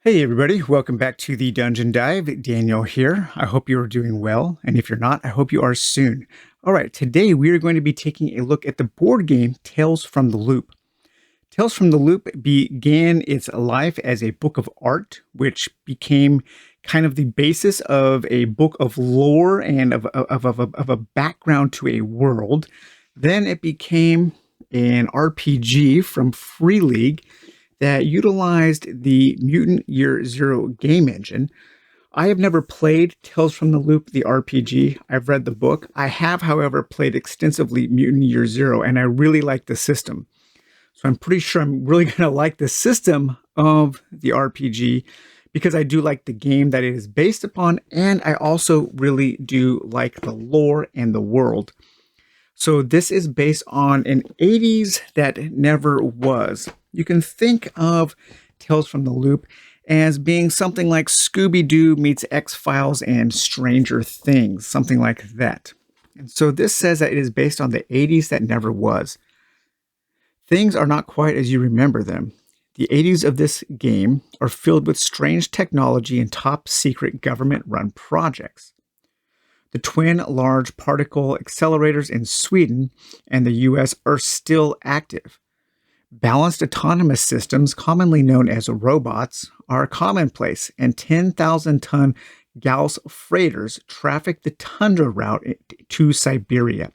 Hey everybody, welcome back to the Dungeon Dive. Daniel here. I hope you are doing well, and if you're not, I hope you are soon. All right, today we are going to be taking a look at the board game Tales from the Loop. Tales from the Loop began its life as a book of art, which became kind of the basis of a book of lore and of a background to a world. Then it became an RPG from Free League that utilized the Mutant Year Zero game engine. I have never played Tales from the Loop, the RPG. I've read the book. I have, however, played extensively Mutant Year Zero, and I really like the system. So I'm pretty sure I'm really going to like the system of the RPG because I do like the game that it is based upon, and I also really do like the lore and the world. So this is based on an 80s that never was. You can think of Tales from the Loop as being something like Scooby-Doo meets X-Files and Stranger Things, something like that. And so this says that it is based on the 80s that never was. Things are not quite as you remember them. The 80s of this game are filled with strange technology and top-secret government-run projects. The twin large particle accelerators in Sweden and the US are still active. Balanced autonomous systems, commonly known as robots, are commonplace, and 10,000-ton Gauss freighters traffic the tundra route to Siberia.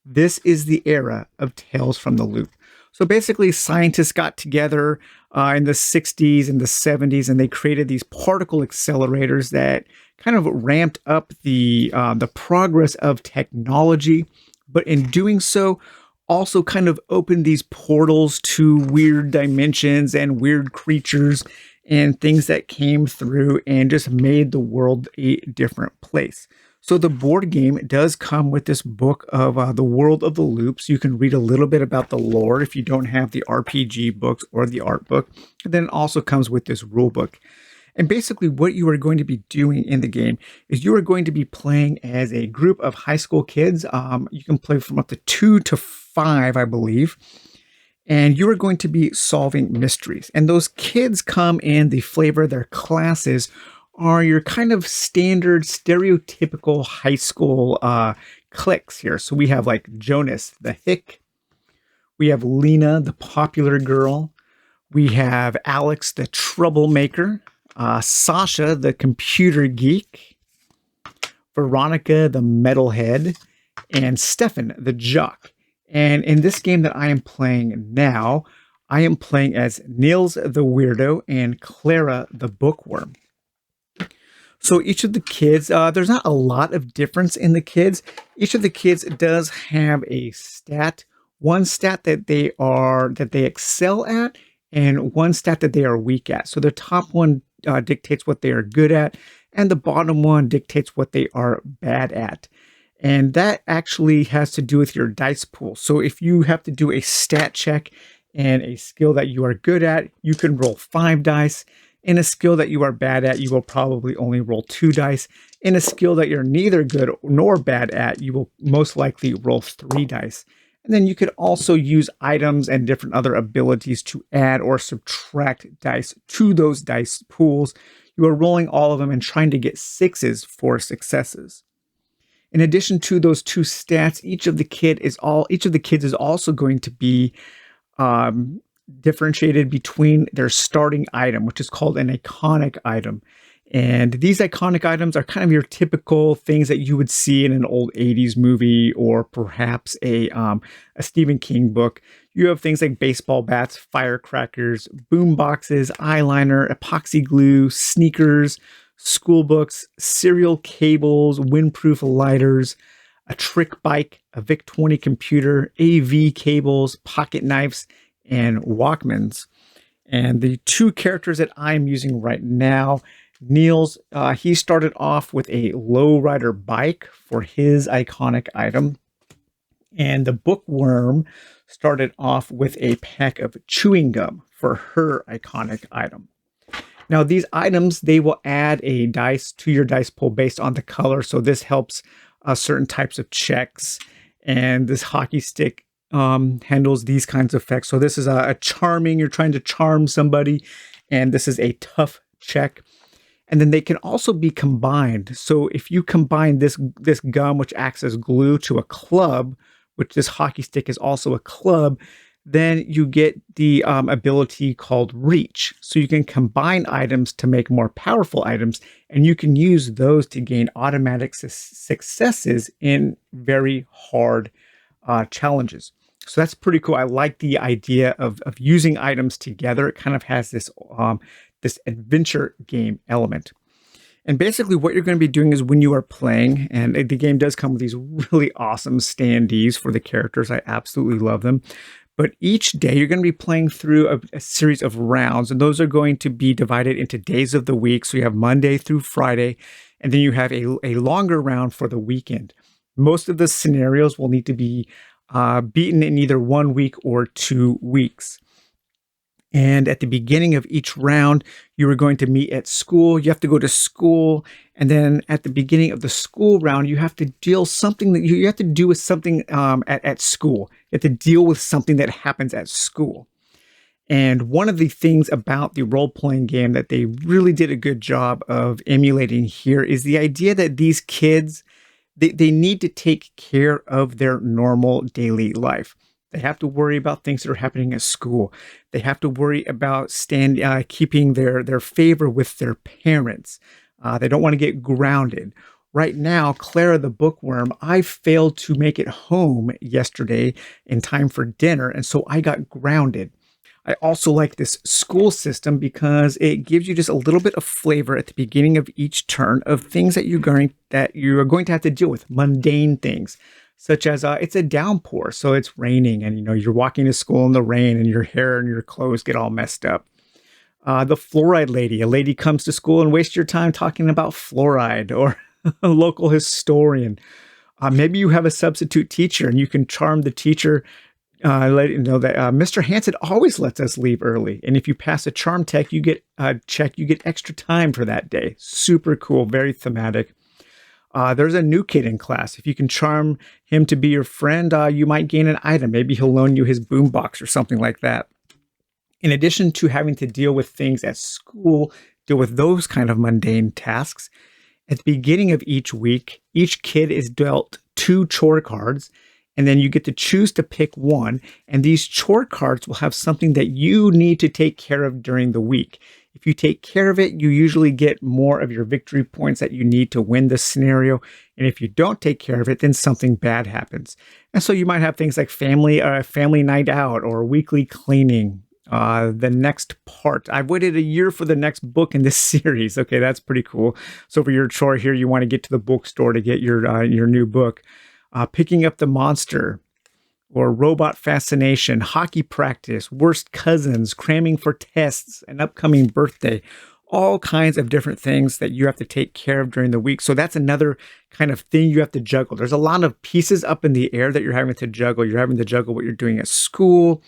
This is the era of Tales from the Loop. So basically, scientists got together in the 60s and the 70s, and they created these particle accelerators that kind of ramped up the progress of technology, but in doing so, also kind of opened these portals to weird dimensions and weird creatures and things that came through and just made the world a different place. So the board game does come with this book of the World of the Loops. You can read a little bit about the lore if you don't have the RPG books or the art book. And then it also comes with this rule book. And basically what you are going to be doing in the game is you are going to be playing as a group of high school kids. You can play from up to 2 to 5, I believe. And you are going to be solving mysteries. And those kids come in the flavor of their classes are your kind of standard stereotypical high school cliques here. So we have like Jonas, the hick. We have Lena, the popular girl. We have Alex, the troublemaker. Sasha, the computer geek. Veronica, the metalhead. And Stefan, the jock. And in this game that I am playing now, I am playing as Niels, the weirdo, and Clara, the bookworm. So each of the kids, there's not a lot of difference in the kids. Each of the kids does have a stat, one stat that they excel at, and one stat that they are weak at. So the top one dictates what they are good at, and the bottom one dictates what they are bad at. And that actually has to do with your dice pool. So if you have to do a stat check and a skill that you are good at, you can roll 5 dice. In a skill that you are bad at, you will probably only roll 2 dice. In a skill that you're neither good nor bad at, you will most likely roll 3 dice. And then you could also use items and different other abilities to add or subtract dice to those dice pools. You are rolling all of them and trying to get 6s for successes. In addition to those 2 stats, each of the kids is also going to be differentiated between their starting item, which is called an iconic item. And these iconic items are kind of your typical things that you would see in an old 80s movie or perhaps a Stephen King book. You have things like baseball bats, firecrackers, boom boxes, eyeliner, epoxy glue, sneakers, school books, serial cables, windproof lighters, a trick bike, a VIC-20 computer, AV cables, pocket knives, and Walkmans. And the 2 characters that I'm using right now, Niels, he started off with a lowrider bike for his iconic item. And the bookworm started off with a pack of chewing gum for her iconic item. Now, these items, they will add a dice to your dice pool based on the color. So this helps certain types of checks. And this hockey stick handles these kinds of effects. So this is a charming, you're trying to charm somebody. And this is a tough check. And then they can also be combined. So if you combine this gum, which acts as glue, to a club, which this hockey stick is also a club, then you get the ability called reach. So you can combine items to make more powerful items, and you can use those to gain automatic successes in very hard challenges. So that's pretty cool. I like the idea of using items together. It kind of has this adventure game element. And basically, what you're going to be doing is when you are playing, and the game does come with these really awesome standees for the characters. I absolutely love them. But each day, you're going to be playing through a series of rounds, and those are going to be divided into days of the week. So you have Monday through Friday, and then you have a longer round for the weekend. Most of the scenarios will need to be beaten in either 1 week or 2 weeks. And at the beginning of each round, you are going to meet at school. You have to go to school. And then at the beginning of the school round, you have to deal something that you have to do with something at school. You have to deal with something that happens at school. And one of the things about the role-playing game that they really did a good job of emulating here is the idea that these kids, they need to take care of their normal daily life. They have to worry about things that are happening at school. They have to worry about keeping their favor with their parents. They don't want to get grounded. Right now, Clara the bookworm, I failed to make it home yesterday in time for dinner, and so I got grounded. I also like this school system because it gives you just a little bit of flavor at the beginning of each turn of things that you are going to have to deal with, mundane things, such as it's a downpour, so it's raining, and you're walking to school in the rain, and your hair and your clothes get all messed up. The Fluoride Lady, a lady comes to school and wastes your time talking about fluoride, or a local historian. Maybe you have a substitute teacher, and you can charm the teacher. Let you know that Mr. Hansen always lets us leave early, and if you pass a charm tech, you get extra time for that day. Super cool, very thematic. There's a new kid in class. If you can charm him to be your friend, you might gain an item. Maybe he'll loan you his boombox or something like that. In addition to having to deal with things at school, deal with those kind of mundane tasks, at the beginning of each week, each kid is dealt 2 chore cards, and then you get to choose to pick one. And these chore cards will have something that you need to take care of during the week. If you take care of it, you usually get more of your victory points that you need to win the scenario. And if you don't take care of it, then something bad happens. And so you might have things like family night out or weekly cleaning. The next part. I've waited a year for the next book in this series. Okay, that's pretty cool. So for your chore here, you want to get to the bookstore to get your new book. Picking up the monster, or robot fascination, hockey practice, worst cousins, cramming for tests, an upcoming birthday, all kinds of different things that you have to take care of during the week. So that's another kind of thing you have to juggle. There's a lot of pieces up in the air that you're having to juggle. You're having to juggle what you're doing at school,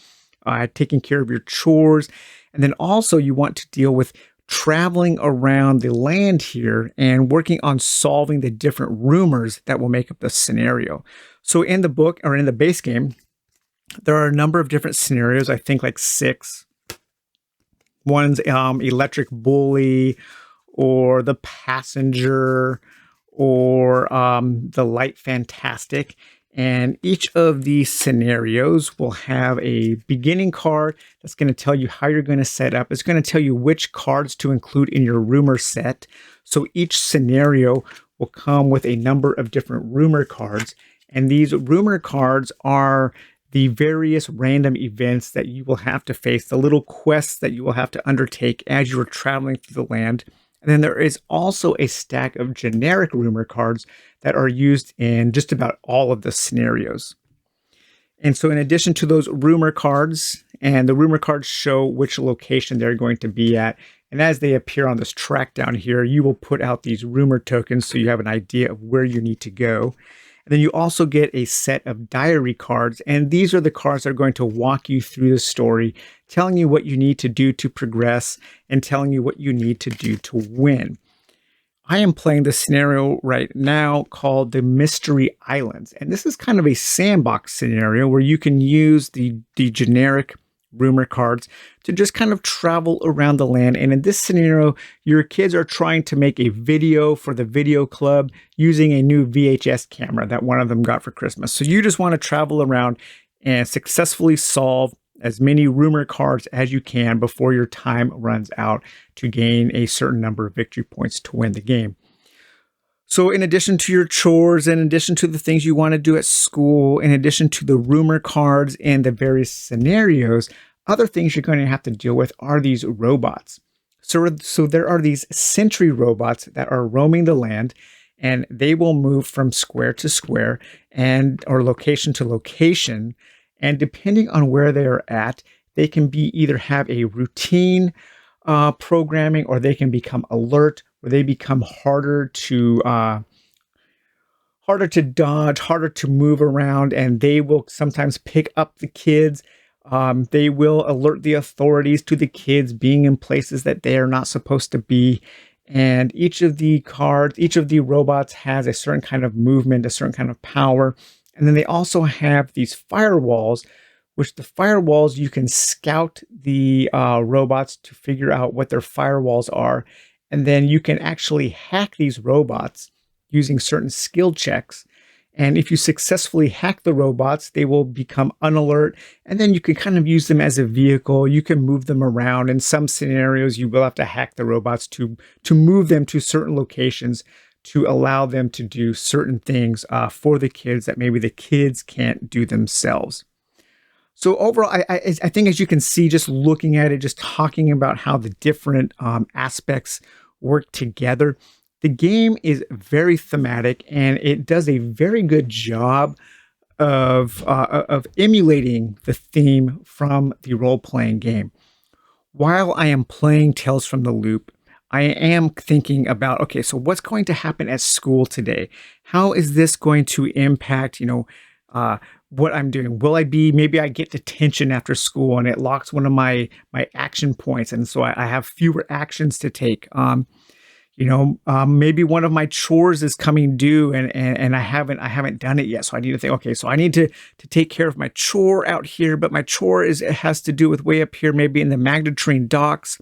taking care of your chores, and then also you want to deal with traveling around the land here and working on solving the different rumors that will make up the scenario. So in the book, or in the base game, there are a number of different scenarios, I think like 6. One's electric bully, or the passenger, or the light fantastic. And each of these scenarios will have a beginning card that's going to tell you how you're going to set up. It's going to tell you which cards to include in your rumor set. So each scenario will come with a number of different rumor cards. And these rumor cards are the various random events that you will have to face, the little quests that you will have to undertake as you are traveling through the land. And then there is also a stack of generic rumor cards that are used in just about all of the scenarios. And so in addition to those rumor cards, and the rumor cards show which location they're going to be at, and as they appear on this track down here, you will put out these rumor tokens so you have an idea of where you need to go. And then you also get a set of diary cards, and these are the cards that are going to walk you through the story, telling you what you need to do to progress and telling you what you need to do to win. I am playing the scenario right now called the Mystery Islands, and this is kind of a sandbox scenario where you can use the generic rumor cards to just kind of travel around the land. And in this scenario, your kids are trying to make a video for the video club using a new VHS camera that one of them got for Christmas. So you just want to travel around and successfully solve as many rumor cards as you can before your time runs out to gain a certain number of victory points to win the game. So in addition to your chores, in addition to the things you want to do at school, in addition to the rumor cards and the various scenarios, other things you're going to have to deal with are these robots. So there are these sentry robots that are roaming the land, and they will move from square to square and or location to location. And depending on where they are at, they can be either have a routine programming, or they can become alert, where they become harder to dodge, harder to move around, and they will sometimes pick up the kids. They will alert the authorities to the kids being in places that they are not supposed to be. And each of the robots has a certain kind of movement, a certain kind of power. And then they also have these firewalls, which the firewalls, you can scout the robots to figure out what their firewalls are. And then you can actually hack these robots using certain skill checks. And if you successfully hack the robots, they will become unalert. And then you can kind of use them as a vehicle. You can move them around. In some scenarios, you will have to hack the robots to move them to certain locations to allow them to do certain things for the kids that maybe the kids can't do themselves. So overall, I think, as you can see, just looking at it, just talking about how the different aspects work together, the game is very thematic, and it does a very good job of emulating the theme from the role-playing game. While I am playing Tales from the Loop, I am thinking about, okay, so what's going to happen at school today? How is this going to impact, what I'm doing? Will I be, maybe I get detention after school and it locks one of my action points, and so I have fewer actions to take. Maybe one of my chores is coming due and I haven't done it yet. So I need to think, okay, so I need to take care of my chore out here, but my chore has to do with way up here, maybe in the Magnetrine docks.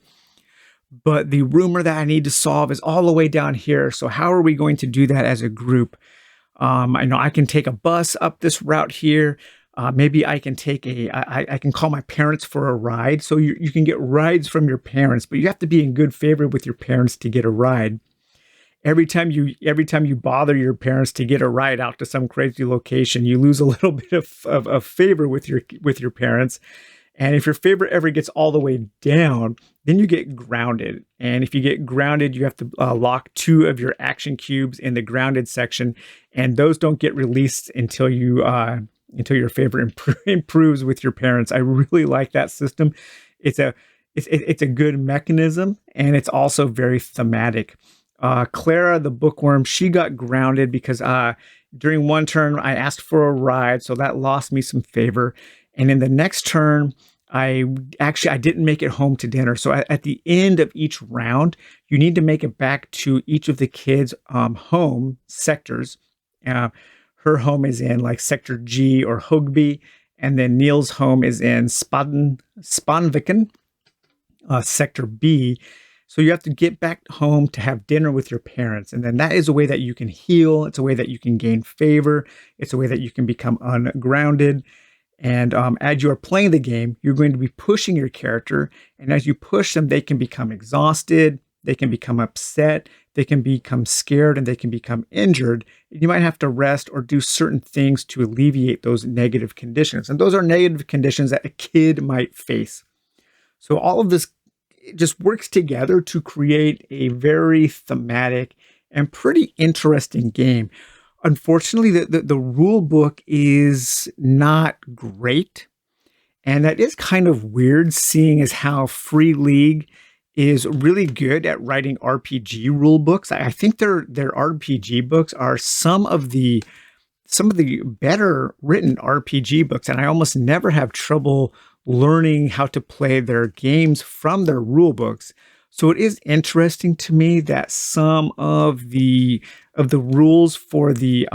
But the rumor that I need to solve is all the way down here. So how are we going to do that as a group? I know I can take a bus up this route here. Maybe I can take I can call my parents for a ride. So you can get rides from your parents, but you have to be in good favor with your parents to get a ride. Every time you bother your parents to get a ride out to some crazy location, you lose a little bit of favor with your parents. And if your favor ever gets all the way down, then you get grounded. And if you get grounded, you have to lock 2 of your action cubes in the grounded section, and those don't get released until your favor improves with your parents. I really like that system. It's a good mechanism, and it's also very thematic. Clara, the bookworm, she got grounded because during one turn I asked for a ride, so that lost me some favor. And in the next turn, I didn't make it home to dinner. So at the end of each round, you need to make it back to each of the kids' home sectors. Her home is in like Sector G or Hogby, and then Neil's home is in Spanviken, Sector B. So you have to get back home to have dinner with your parents. And then that is a way that you can heal. It's a way that you can gain favor. It's a way that you can become ungrounded. And as you are playing the game, you're going to be pushing your character. And as you push them, they can become exhausted. They can become upset. They can become scared, and they can become injured. You might have to rest or do certain things to alleviate those negative conditions. And those are negative conditions that a kid might face. So all of this just works together to create a very thematic and pretty interesting game. Unfortunately, the rule book is not great. And that is kind of weird, seeing as how Free League is really good at writing RPG rule books. I think their RPG books are some of the better written RPG books, and I almost never have trouble learning how to play their games from their rule books. So it is interesting to me that some of the rules for the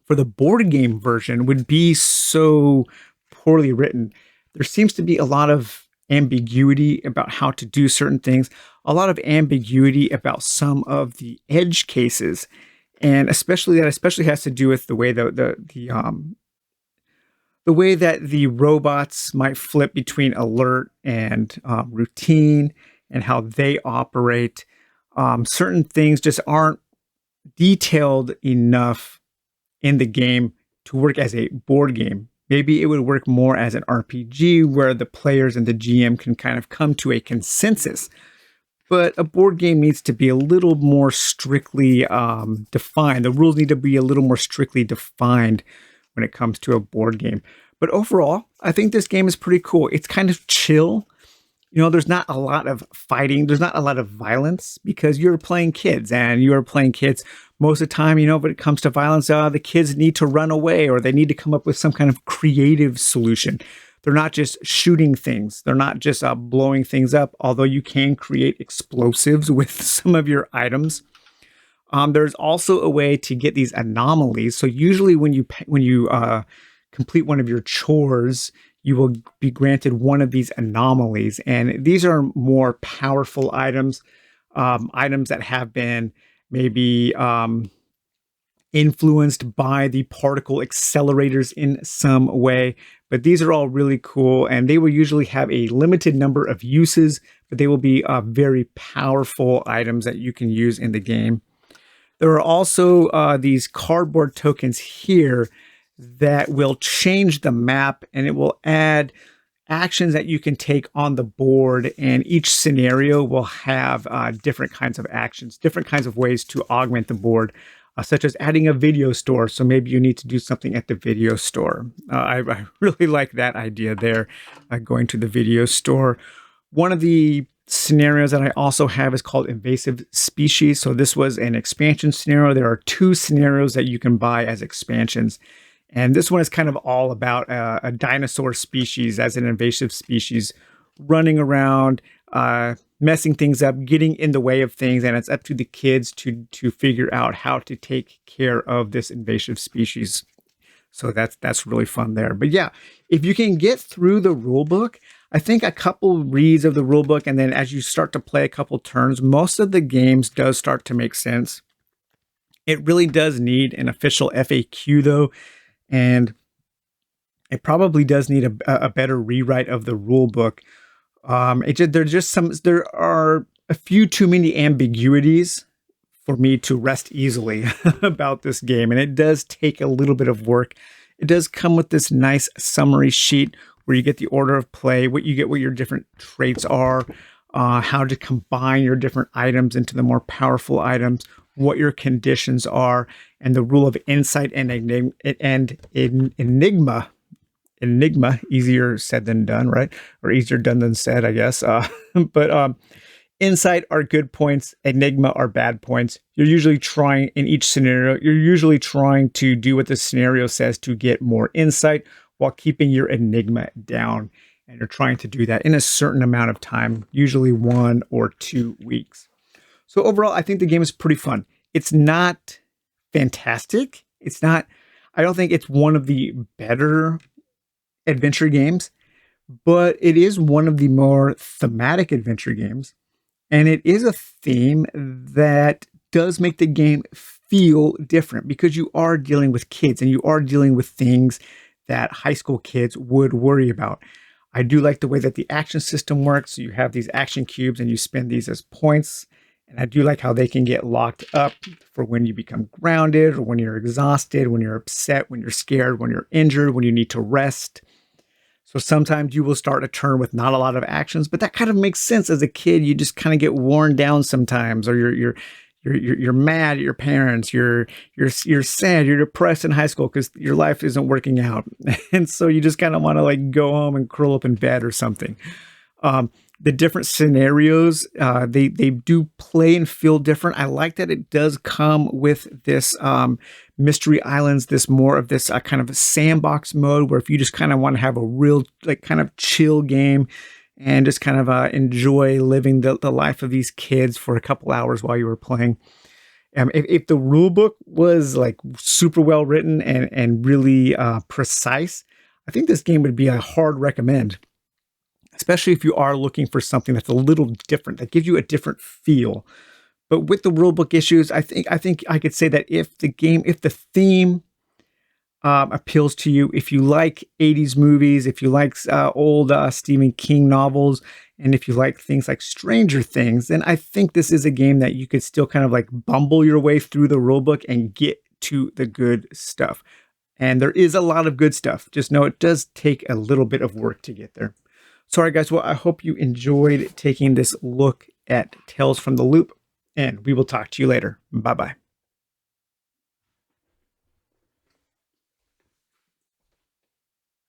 board game version would be so poorly written. there seems to be a lot of ambiguity about how to do certain things, a lot of ambiguity about some of the edge cases, and especially has to do with the way the way that the robots might flip between alert and routine and how they operate. Certain things just aren't detailed enough in the game to work as a board game. Maybe it would work more as an RPG where the players and the GM can kind of come to a consensus. But a board game needs to be a little more strictly defined. The rules need to be a little more strictly defined when it comes to a board game. But overall, I think this game is pretty cool. It's kind of chill. There's not a lot of fighting. There's not a lot of violence because you're playing kids and you are playing kids most of the time. When it comes to violence, the kids need to run away or they need to come up with some kind of creative solution. They're not just shooting things. They're not just blowing things up, although you can create explosives with some of your items. There's also a way to get these anomalies. So usually when you complete one of your chores, you will be granted one of these anomalies. And these are more powerful items, items that have been maybe influenced by the particle accelerators in some way. But these are all really cool. And they will usually have a limited number of uses, but they will be very powerful items that you can use in the game. There are also these cardboard tokens here that will change the map, and it will add actions that you can take on the board, and each scenario will have different kinds of actions, different kinds of ways to augment the board, such as adding a video store. So maybe you need to do something at the video store. I really like that idea there, going to the video store. One of the scenarios that I also have is called Invasive Species. So this was an expansion scenario. There are 2 scenarios that you can buy as expansions. And this one is kind of all about a dinosaur species as an invasive species running around, messing things up, getting in the way of things. And it's up to the kids to figure out how to take care of this invasive species. So that's really fun there. But yeah, if you can get through the rule book, I think a couple reads of the rule book, and then as you start to play a couple turns, most of the games does start to make sense. It really does need an official FAQ though. And it probably does need a better rewrite of the rule book. There are a few too many ambiguities for me to rest easily about this game. And it does take a little bit of work. It does come with this nice summary sheet where you get the order of play, what your different traits are, how to combine your different items into the more powerful items, what your conditions are, and the rule of insight and enigma. Enigma, easier said than done, right? Or easier done than said, I guess. But insight are good points. Enigma are bad points. You're usually trying in each scenario, to do what the scenario says to get more insight while keeping your enigma down. And you're trying to do that in a certain amount of time, usually 1 or 2 weeks. So overall, I think the game is pretty fun. It's not fantastic. I don't think it's one of the better adventure games, but it is one of the more thematic adventure games. And it is a theme that does make the game feel different because you are dealing with kids and you are dealing with things that high school kids would worry about. I do like the way that the action system works. So you have these action cubes and you spend these as points. And I do like how they can get locked up for when you become grounded or when you're exhausted, when you're upset, when you're scared, when you're injured, when you need to rest. So sometimes you will start a turn with not a lot of actions, but that kind of makes sense. As a kid, you just kind of get worn down sometimes, or you're mad at your parents, you're sad, you're depressed in high school because your life isn't working out, and so you just kind of want to like go home and curl up in bed or something. The different scenarios, they do play and feel different. I like that it does come with this mystery islands, this more of this kind of a sandbox mode where if you just kind of want to have a real like kind of chill game and just kind of enjoy living the life of these kids for a couple hours while you were playing. If the rule book was like super well written and really precise, I think this game would be a hard recommend. especially if you are looking for something that's a little different, that gives you a different feel. But with the rulebook issues, I think I could say that if the theme appeals to you, if you like 80s movies, if you like old Stephen King novels, and if you like things like Stranger Things, then I think this is a game that you could still kind of like bumble your way through the rulebook and get to the good stuff. And there is a lot of good stuff. Just know it does take a little bit of work to get there. Sorry, guys. Well, I hope you enjoyed taking this look at Tales from the Loop, and we will talk to you later. Bye bye.